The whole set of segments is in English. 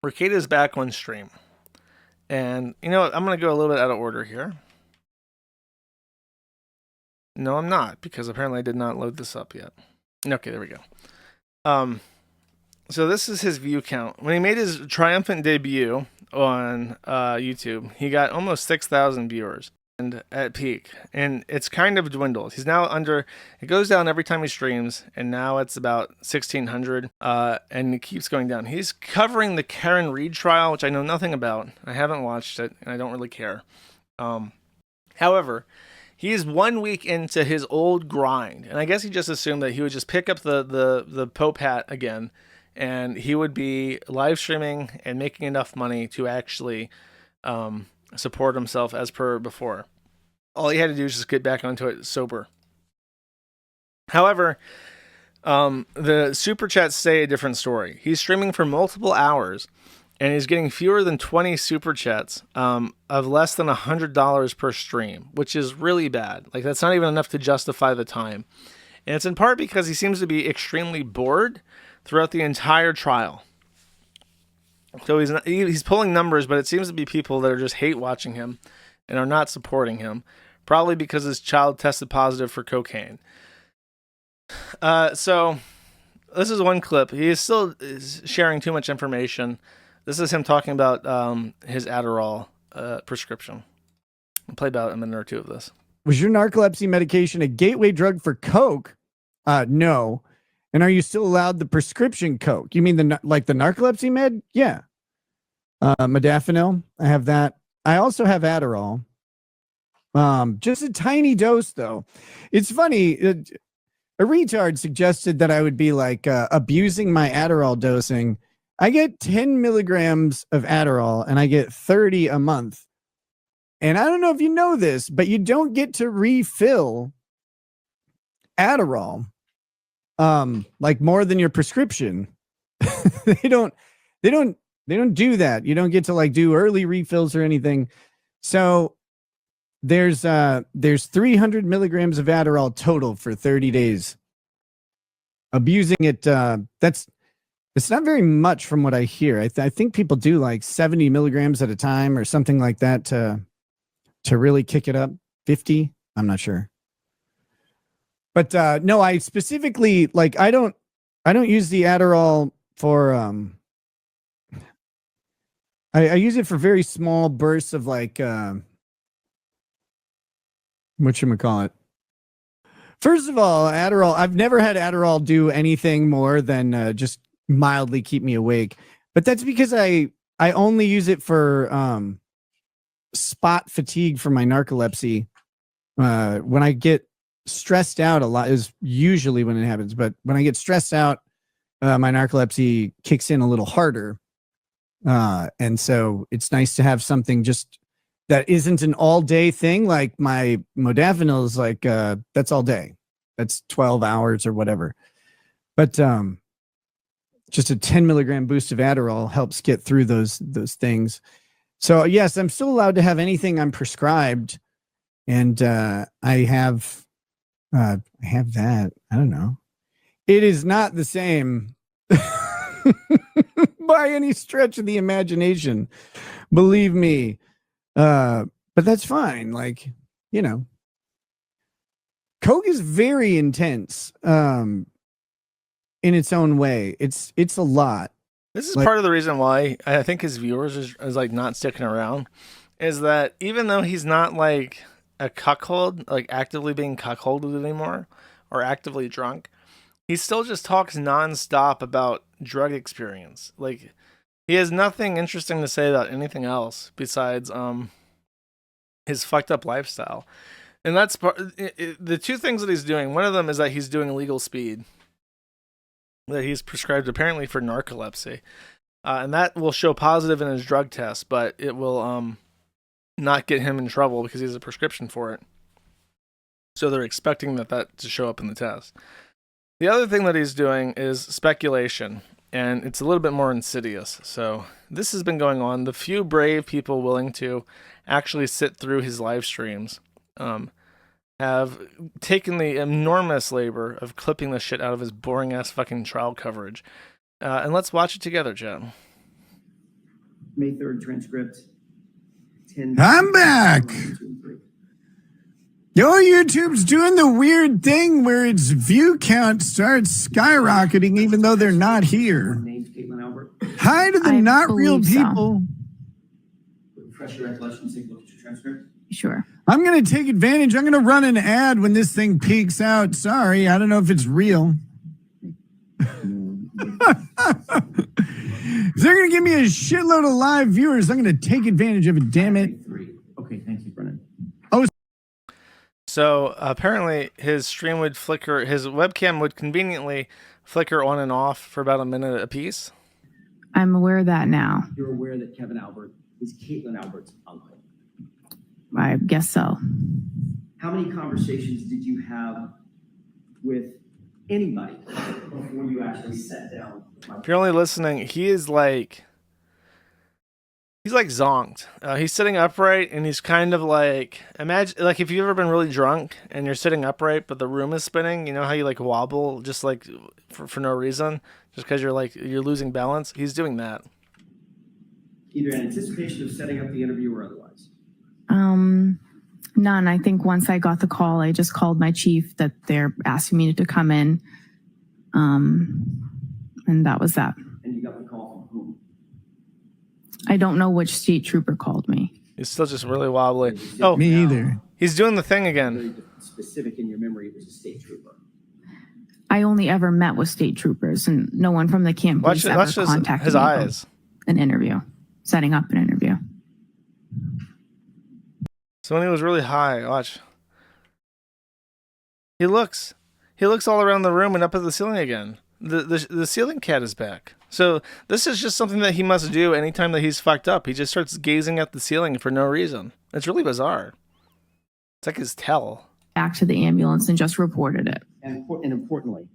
Rekieta's back on stream. And you know what? I'm going to go a little bit out of order here. No, I'm not, because apparently I did not load this up yet. Okay, there we go. So this is his view count. When he made his triumphant debut on YouTube, he got almost 6,000 viewers and at peak, and it's kind of dwindled. He's now under. It goes down every time he streams, and now it's about 1,600, and it keeps going down. He's covering the Karen Reed trial, which I know nothing about. I haven't watched it, and I don't really care. However, he is 1 week into his old grind, and I guess he just assumed that he would just pick up the Pope hat again, and he would be live streaming and making enough money to actually support himself as per before. All he had to do was just get back onto it sober. However, the super chats say a different story. He's streaming for multiple hours, and he's getting fewer than 20 super chats of less than $100 per stream, which is really bad. Like, that's not even enough to justify the time. And it's in part because he seems to be extremely bored throughout the entire trial. So he's pulling numbers, but it seems to be people that are just hate watching him and are not supporting him, probably because his child tested positive for cocaine. So this is one clip. He is still sharing too much information. This is him talking about his Adderall prescription. I'll play about a minute or two of this. Was your narcolepsy medication a gateway drug for coke? No. And are you still allowed the prescription coke? You mean the narcolepsy med? Yeah. Modafinil. I have that. I also have Adderall. Just a tiny dose, though. It's funny. A retard suggested that I would be like abusing my Adderall dosing. I get 10 milligrams of Adderall and I get 30 a month. And I don't know if you know this, but you don't get to refill Adderall like more than your prescription. they don't do that. You don't get to like do early refills or anything. So there's 300 milligrams of Adderall total for 30 days. Abusing it, it's not very much from what I hear. I think people do like 70 milligrams at a time or something like that to really kick it up. 50, I'm not sure. But no, I specifically like I don't use the Adderall for I use it for very small bursts of like whatchamacallit. First of all, Adderall, I've never had Adderall do anything more than just mildly keep me awake. But that's because I only use it for spot fatigue for my narcolepsy. When I get stressed out a lot is usually when it happens, but when I get stressed out, my narcolepsy kicks in a little harder. And so it's nice to have something just that isn't an all day thing. Like my modafinil is like, that's all day. That's 12 hours or whatever. But just a 10 milligram boost of Adderall helps get through those things. So yes, I'm still allowed to have anything I'm prescribed. And I have that. I don't know. It is not the same by any stretch of the imagination. Believe me. But that's fine. Like, you know, coke is very intense in its own way. It's a lot. This is part of the reason why I think his viewers is like not sticking around, is that even though he's not like a cuckold, like actively being cuckolded anymore or actively drunk, he still just talks nonstop about drug experience. Like, he has nothing interesting to say about anything else besides his fucked up lifestyle. And that's the two things that he's doing. One of them is that he's doing illegal speed that he's prescribed apparently for narcolepsy. And that will show positive in his drug test, but it will not get him in trouble because he has a prescription for it. So they're expecting that to show up in the test. The other thing that he's doing is speculation, and it's a little bit more insidious. So this has been going on. The few brave people willing to actually sit through his live streams have taken the enormous labor of clipping the shit out of his boring ass fucking trial coverage. And let's watch it together, Jen. May 3rd transcript. I'm back. Your YouTube's doing the weird thing where its view count starts skyrocketing even though they're not here. Hi to the not real people. Refresh your recollection, take a look at your transcript. Sure. I'm going to take advantage. I'm going to run an ad when this thing peaks out. Sorry, I don't know if it's real. If they're going to give me a shitload of live viewers, I'm going to take advantage of it, damn it. Okay, thank you, Brennan. Oh, So apparently his stream would flicker, his webcam would conveniently flicker on and off for about a minute apiece. I'm aware of that now. You're aware that Kevin Albert is Caitlin Albert's uncle. I guess so. How many conversations did you have with anybody before you actually sat down? If you're only listening, he's like zonked. He's sitting upright and he's kind of like, imagine like if you've ever been really drunk and you're sitting upright but the room is spinning, you know how you like wobble just like for no reason, just because you're losing balance. He's doing that. Either in anticipation of setting up the interview or otherwise. None. I think once I got the call, I just called my chief that they're asking me to come in. And that was that. And you got the call from whom? I don't know which state trooper called me. He's still just really wobbly. oh, me either. He's doing the thing again. Very specific in your memory, it was a state trooper. I only ever met with state troopers, and no one from the camp police ever contacted his me eyes. about an interview, setting up an interview. So when he was really high, watch. He looks all around the room and up at the ceiling again. The ceiling cat is back. So this is just something that he must do anytime that he's fucked up. He just starts gazing at the ceiling for no reason. It's really bizarre. It's like his tell. Back to the ambulance and just reported it. And importantly,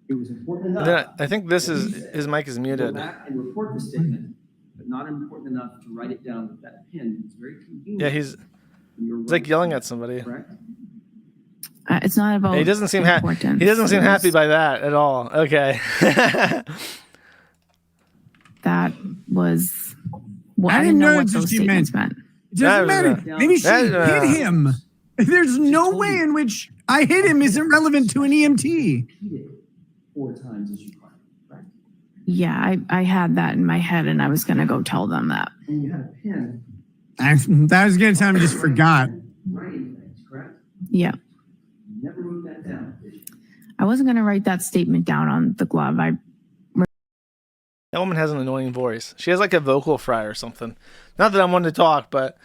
it was important enough. Then I think this is his mic is muted. Go back and report the statement, but not important enough to write it down with that pen. It's very convenient. Yeah, he's like yelling at somebody. Correct? It's not about. He doesn't seem happy. He doesn't seem happy by that at all. Okay. That was. Well, I I didn't didn't know know what it's those just you statements meant. meant. It doesn't matter. Maybe she that- hit him. There's no way in which I hit him is irrelevant to an EMT. Repeat it 4 times as you claim, right? Yeah, I had that in my head, and I was going to go tell them that. And you had a pen I was going to tell him I just forgot. writing things, correct? Yeah. You never wrote that down, did you? I wasn't going to write that statement down on the glove. That woman has an annoying voice. She has like a vocal fry or something. Not that I'm one to talk, but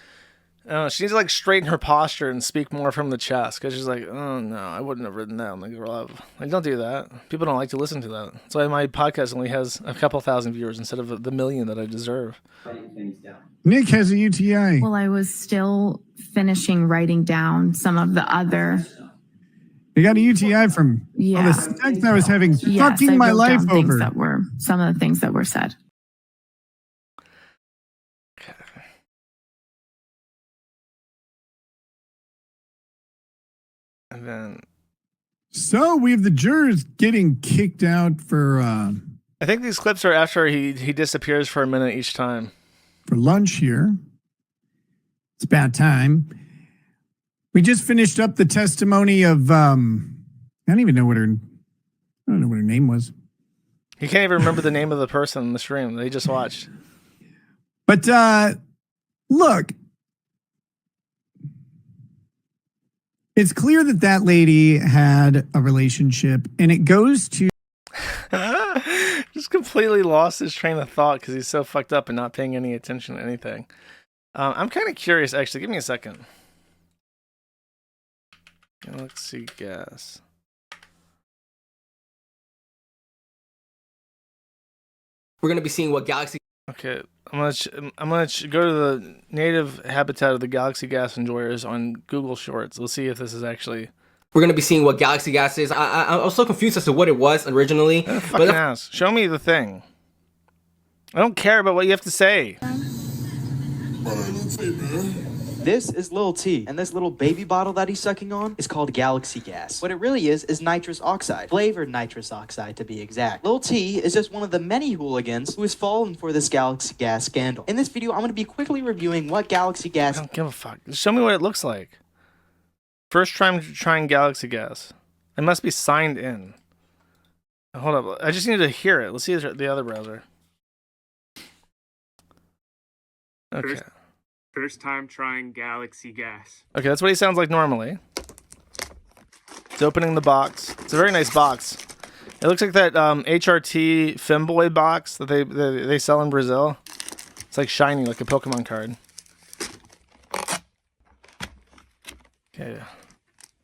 she needs to like straighten her posture and speak more from the chest. Because she's like, oh no, I wouldn't have written that on the glove. Like, don't do that. People don't like to listen to that. That's why my podcast only has a couple thousand viewers instead of the million that I deserve. Writing things down. Nick has a UTI. Well, I was still finishing writing down some of the other. You got a UTI from all Yeah. the sex I was having Yes, fucking I my wrote life down things over. that were some of the things that were said. And then So we have the jurors getting kicked out for I think these clips are after he disappears for a minute each time. lunch here. It's about time. We just finished up the testimony of I don't even know what her name was. He can't even remember the name of the person in the stream that he just watched. But look, it's clear that that lady had a relationship, and it goes to Just completely lost his train of thought because he's so fucked up and not paying any attention to anything. I'm kind of curious, actually. Give me a second. Galaxy gas. We're going to be seeing what Galaxy Okay, I'm gonna go to the native habitat of the galaxy gas enjoyers on Google Shorts. We'll see if this is actually. We're going to be seeing what Galaxy Gas is. I was so confused as to what it was originally. Fucking ass. Show me the thing. I don't care about what you have to say. Alright, let's see, man. This is Lil T, and this little baby bottle that he's sucking on is called Galaxy Gas. What it really is nitrous oxide, flavored nitrous oxide to be exact. Lil T is just one of the many hooligans who has fallen for this Galaxy Gas scandal. In this video, I'm going to be quickly reviewing what Galaxy Gas... I don't give a fuck. Show me what it looks like. First time trying Galaxy Gas. I must be signed in. Hold up. I just need to hear it. Let's see the other browser. Okay. First time trying Galaxy Gas. Okay, that's what he sounds like normally. It's opening the box. It's a very nice box. It looks like that HRT Femboy box that they sell in Brazil. It's like shiny, like a Pokemon card. Okay.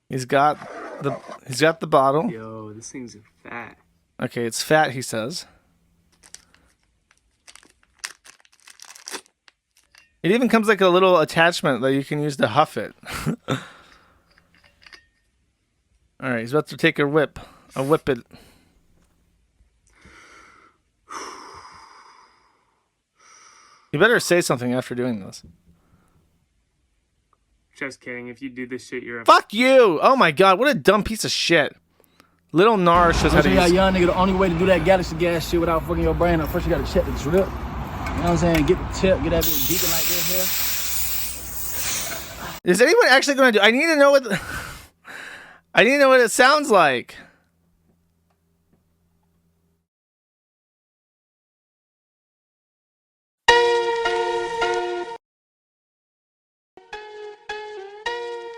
He's got the bottle. Yo, this thing's fat. Okay, it's fat, he says. It even comes like a little attachment that you can use to huff it. Alright, he's about to take a whip. A whip it. You better say something after doing this. Just kidding. If you do this shit, you're a... Fuck you! Oh my god, what a dumb piece of shit. Little Nar shows how to use... young nigga, the only way to do that Galaxy Gas shit without fucking your brain up, first you gotta check the drip. You know what I'm saying? Get the tip, get that bitch beeping like this here. Is anyone actually going to do... I need to know what... I need to know what it sounds like.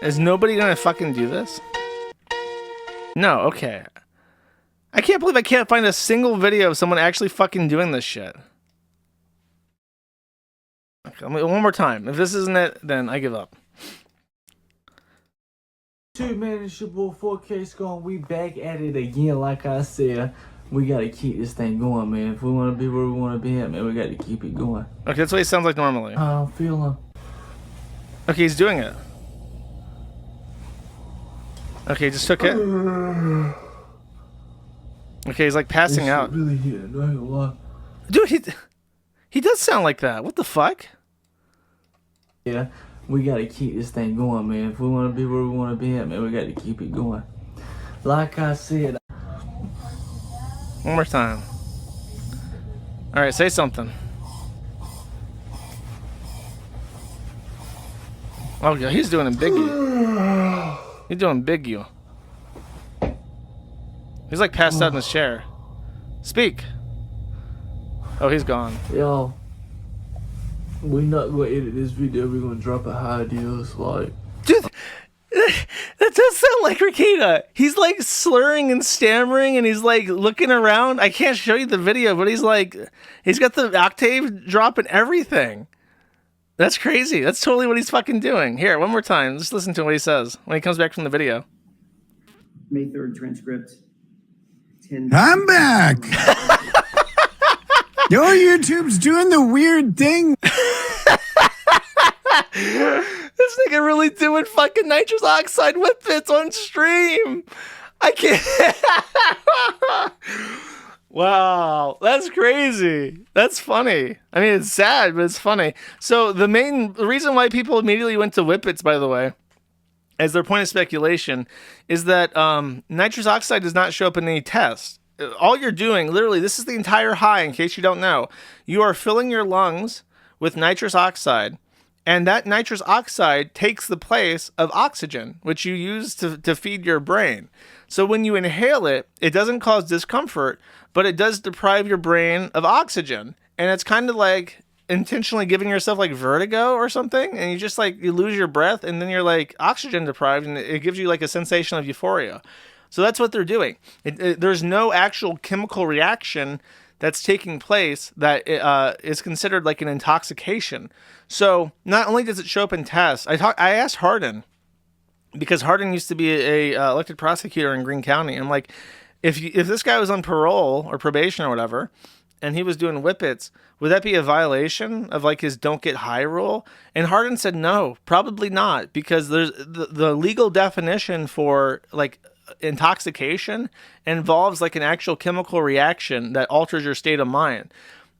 Is nobody going to fucking do this? No, okay. I can't believe I can't find a single video of someone actually fucking doing this shit. Okay, one more time. If this isn't it, then I give up. Dude, man, it's your boy 4K Scone. We back at it again. Like I said, we gotta keep this thing going, man. If we wanna be where we wanna be at, man, we gotta keep it going. Okay, that's what he sounds like normally. How I'm feeling. Okay, he's doing it. Okay, he just took it. Okay, he's like passing out. Really hitting, not gonna lie. Dude, he does sound like that. What the fuck? Yeah, we gotta keep this thing going, man. If we wanna be where we wanna be at, man, we gotta keep it going. Like I said. One more time. Alright, say something. Oh yeah, he's doing a biggie. He's doing big you. He's like passed out in his chair. Speak. Oh, he's gone. Yo, we not gonna edit this video. We're gonna drop it how it is. Like, dude, that does sound like Rekieta. He's like slurring and stammering, and he's like looking around. I can't show you the video, but he's like, he's got the octave drop and everything. That's crazy. That's totally what he's fucking doing. Here, one more time. Just listen to what he says when he comes back from the video. May 3rd transcript. 10. I'm back. Yo, YouTube's doing the weird thing. This nigga really doing fucking nitrous oxide whip fits on stream. I can't. Wow, that's crazy. That's funny. I mean, it's sad, but it's funny. So the reason why people immediately went to whippets, by the way, as their point of speculation, is that nitrous oxide does not show up in any test. All you're doing, literally, this is the entire high, in case you don't know. You are filling your lungs with nitrous oxide, and that nitrous oxide takes the place of oxygen, which you use to feed your brain. So when you inhale it, it doesn't cause discomfort, but it does deprive your brain of oxygen. And it's kind of like intentionally giving yourself like vertigo or something. And you just like, you lose your breath and then you're like oxygen deprived, and it gives you like a sensation of euphoria. So that's what they're doing. There's no actual chemical reaction that's taking place that is considered like an intoxication. So not only does it show up in tests, I asked Hardin, because Hardin used to be a elected prosecutor in Greene County. I'm like, if this guy was on parole or probation or whatever, and he was doing whippets, would that be a violation of like his don't get high rule? And Hardin said no, probably not, because there's the legal definition for like intoxication involves like an actual chemical reaction that alters your state of mind.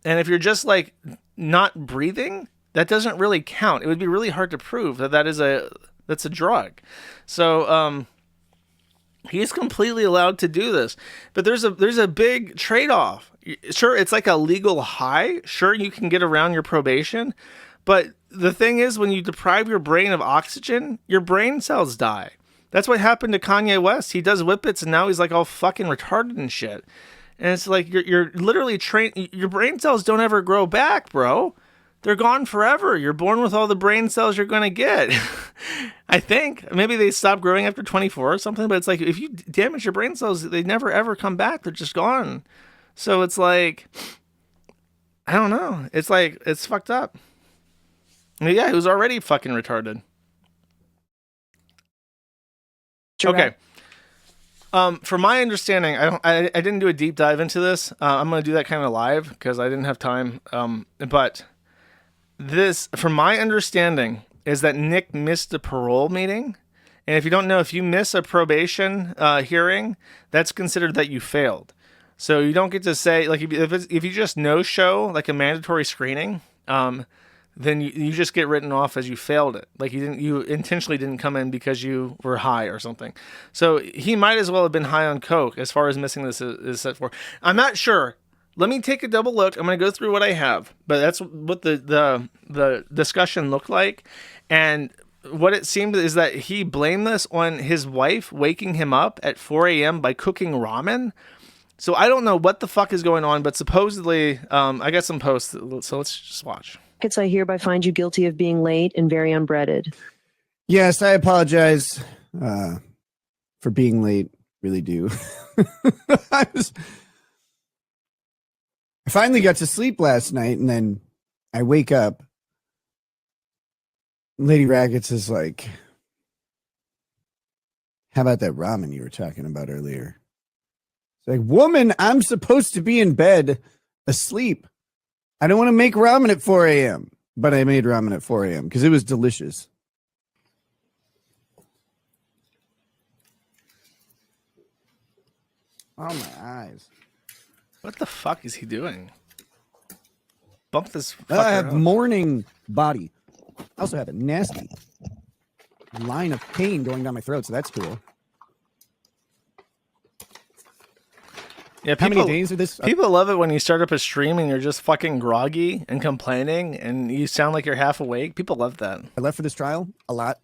And if you're just like not breathing, that doesn't really count. It would be really hard to prove that that's a drug. So he's completely allowed to do this, but there's a big trade-off. Sure, it's like a legal high. Sure, you can get around your probation, but the thing is, when you deprive your brain of oxygen, your brain cells die. That's what happened to Kanye West. He does whippets, and now he's like all fucking retarded and shit. And it's like you're literally trained. Your brain cells don't ever grow back, bro. They're gone forever. You're born with all the brain cells you're going to get. I think maybe they stop growing after 24 or something, but it's like if you damage your brain cells, they never ever come back. They're just gone. So it's like, I don't know. It's like, it's fucked up. Yeah, he was already fucking retarded. Okay. From my understanding, I didn't do a deep dive into this. I'm going to do that kind of live because I didn't have time. But this, from my understanding, is that Nick missed a parole meeting. And if you don't know, if you miss a probation hearing, that's considered that you failed. So you don't get to say, like, if you just no-show, like a mandatory screening, then you just get written off as you failed it. Like you intentionally didn't come in because you were high or something. So he might as well have been high on coke as far as missing this is set for. I'm not sure. Let me take a double look. I'm going to go through what I have, but that's what the discussion looked like. And what it seemed is that he blamed this on his wife waking him up at 4 a.m. by cooking ramen. So I don't know what the fuck is going on, but supposedly, I got some posts. So let's just watch. I hereby find you guilty of being late and very unbreaded. Yes, I apologize for being late. Really do. I finally got to sleep last night, and then I wake up. Lady Rackets is like, how about that ramen you were talking about earlier? It's like, woman, I'm supposed to be in bed asleep. I don't want to make ramen at 4 a.m., but I made ramen at 4 a.m. because it was delicious. Oh, my eyes. What the fuck is he doing? Bump this fucker I have up. morning body. I also have a nasty line of pain going down my throat, so that's cool. Yeah, how many days are this? People love it when you start up a stream and you're just fucking groggy and complaining and you sound like you're half awake. People love that. I left for this trial a lot.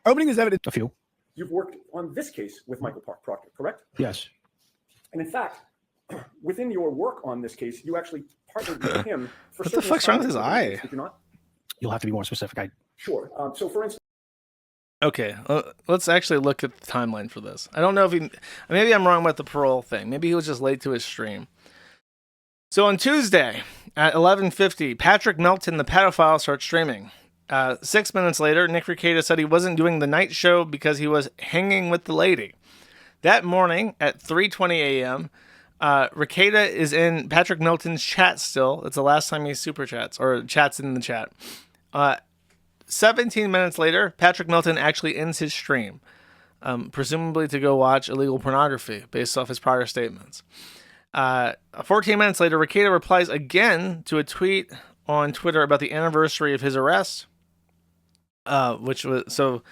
Opening this evidence. A few. You've worked on this case with Michael Proctor, correct? Yes. And in fact, within your work on this case, you actually partnered with him for what the fuck's wrong with his eye? Did you not? You'll have to be more specific. Sure. So for instance. Okay, let's actually look at the timeline for this. I don't know if maybe I'm wrong about the parole thing. Maybe he was just late to his stream. So on Tuesday at 11:50, Patrick Melton, the pedophile, starts streaming. 6 minutes later, Nick Rekieta said he wasn't doing the night show because he was hanging with the lady. That morning at 3:20 a.m., Rekieta is in Patrick Melton's chat still. It's the last time he super chats or chats in the chat. 17 minutes later, Patrick Melton actually ends his stream, presumably to go watch illegal pornography based off his prior statements. 14 minutes later, Rekieta replies again to a tweet on Twitter about the anniversary of his arrest, which was, so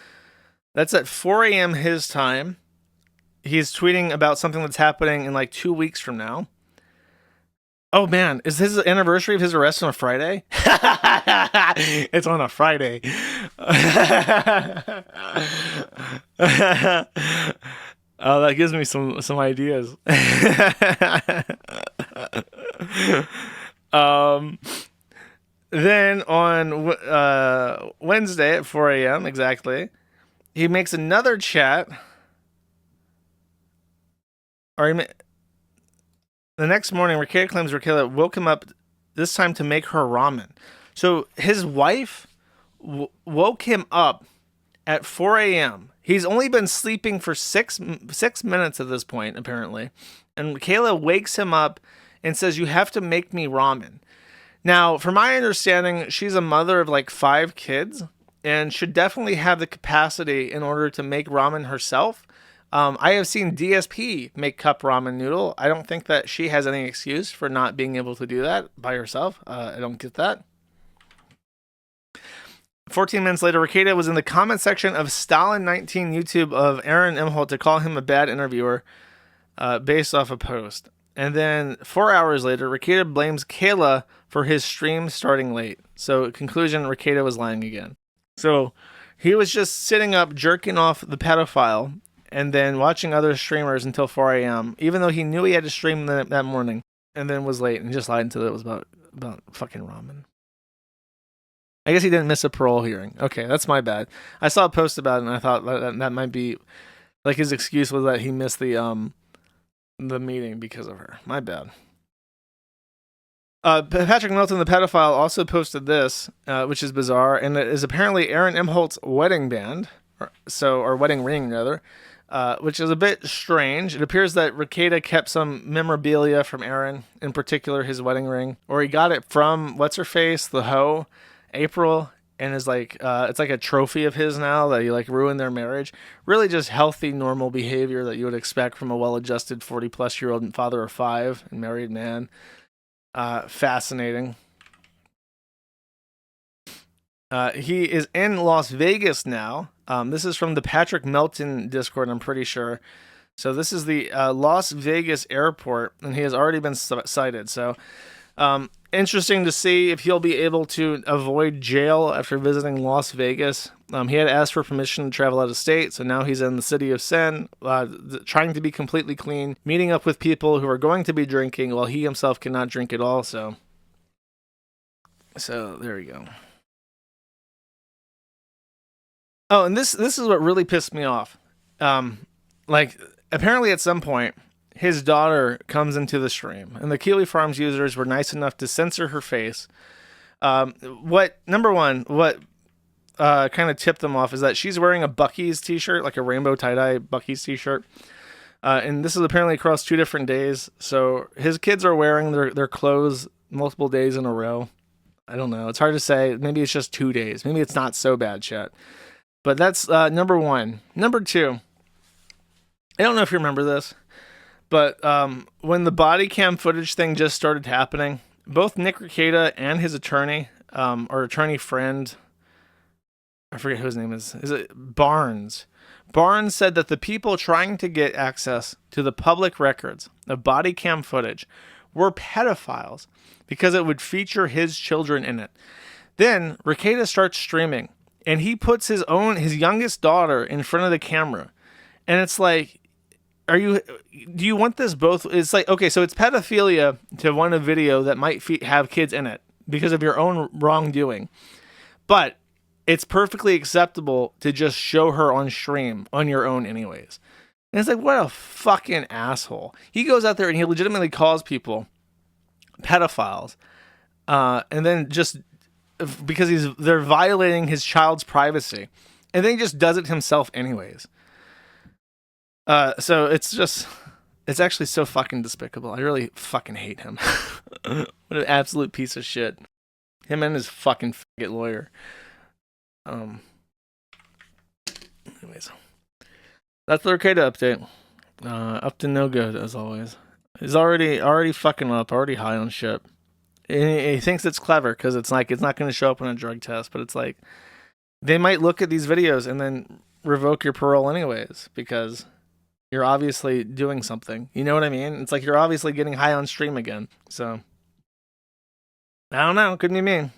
that's at 4 a.m. his time. He's tweeting about something that's happening in like 2 weeks from now. Oh man, is his anniversary of his arrest on a Friday? It's on a Friday. Oh, that gives me some ideas. Then on Wednesday at 4 a.m. exactly, he makes another chat. The next morning, Rekieta claims Rekieta woke him up, this time to make her ramen. So his wife woke him up at 4 a.m. He's only been sleeping for six minutes at this point, apparently. And Rekieta wakes him up and says, "You have to make me ramen." Now, from my understanding, she's a mother of like 5 kids and should definitely have the capacity in order to make ramen herself. I have seen DSP make cup ramen noodle. I don't think that she has any excuse for not being able to do that by herself. I don't get that. 14 minutes later, Rekieta was in the comment section of Stalin19 YouTube of Aaron Imholt to call him a bad interviewer based off a post. And then 4 hours later, Rekieta blames Kayla for his stream starting late. So, conclusion, Rekieta was lying again. So, he was just sitting up, jerking off the pedophile, and then watching other streamers until 4 a.m., even though he knew he had to stream that morning, and then was late and just lied until it was about fucking ramen. I guess he didn't miss a parole hearing. Okay, that's my bad. I saw a post about it, and I thought that might be, like, his excuse was that he missed the meeting because of her. My bad. Patrick Melton, the pedophile, also posted this, which is bizarre, and it is apparently Aaron Imholt's wedding band, or wedding ring, rather, which is a bit strange. It appears that Rekieta kept some memorabilia from Aaron, in particular his wedding ring, or he got it from, what's-her-face, the hoe, April, and is like, it's like a trophy of his now that he like ruined their marriage. Really just healthy, normal behavior that you would expect from a well-adjusted 40-plus-year-old father of 5 and married man. Fascinating. He is in Las Vegas now. This is from the Patrick Melton Discord, I'm pretty sure. So this is the Las Vegas airport, and he has already been cited. So interesting to see if he'll be able to avoid jail after visiting Las Vegas. He had asked for permission to travel out of state, so now he's in the city of sin, trying to be completely clean, meeting up with people who are going to be drinking while he himself cannot drink at all. So there we go. Oh, and this is what really pissed me off. Like, apparently at some point, his daughter comes into the stream, and the Keeley Farms users were nice enough to censor her face. What kind of tipped them off is that she's wearing a Buc-ee's t-shirt, like a rainbow tie-dye Buc-ee's t-shirt. And this is apparently across 2 different days. So his kids are wearing their clothes multiple days in a row. I don't know. It's hard to say. Maybe it's just 2 days. Maybe it's not so bad yet. But that's number 1. Number 2. I don't know if you remember this, but when the body cam footage thing just started happening, both Nick Rekieta and his attorney, or attorney friend, I forget who his name is it Barnes? Barnes said that the people trying to get access to the public records of body cam footage were pedophiles because it would feature his children in it. Then Rekieta starts streaming, and he puts his youngest daughter in front of the camera, and it's like, do you want this both? It's like, okay, so it's pedophilia to want a video that might have kids in it because of your own wrongdoing, but it's perfectly acceptable to just show her on stream on your own anyways. And it's like, what a fucking asshole. He goes out there and he legitimately calls people pedophiles, and then just because they're violating his child's privacy, and then he just does it himself anyways. So it's actually so fucking despicable. I really fucking hate him. What an absolute piece of shit. Him and his fucking faggot lawyer. Anyways, that's the Rekieta update. Up to no good as always. He's already fucking up, already high on shit. He thinks it's clever because it's like it's not going to show up on a drug test, but it's like they might look at these videos and then revoke your parole anyways because you're obviously doing something. You know what I mean? It's like you're obviously getting high on stream again. So I don't know. Couldn't be me.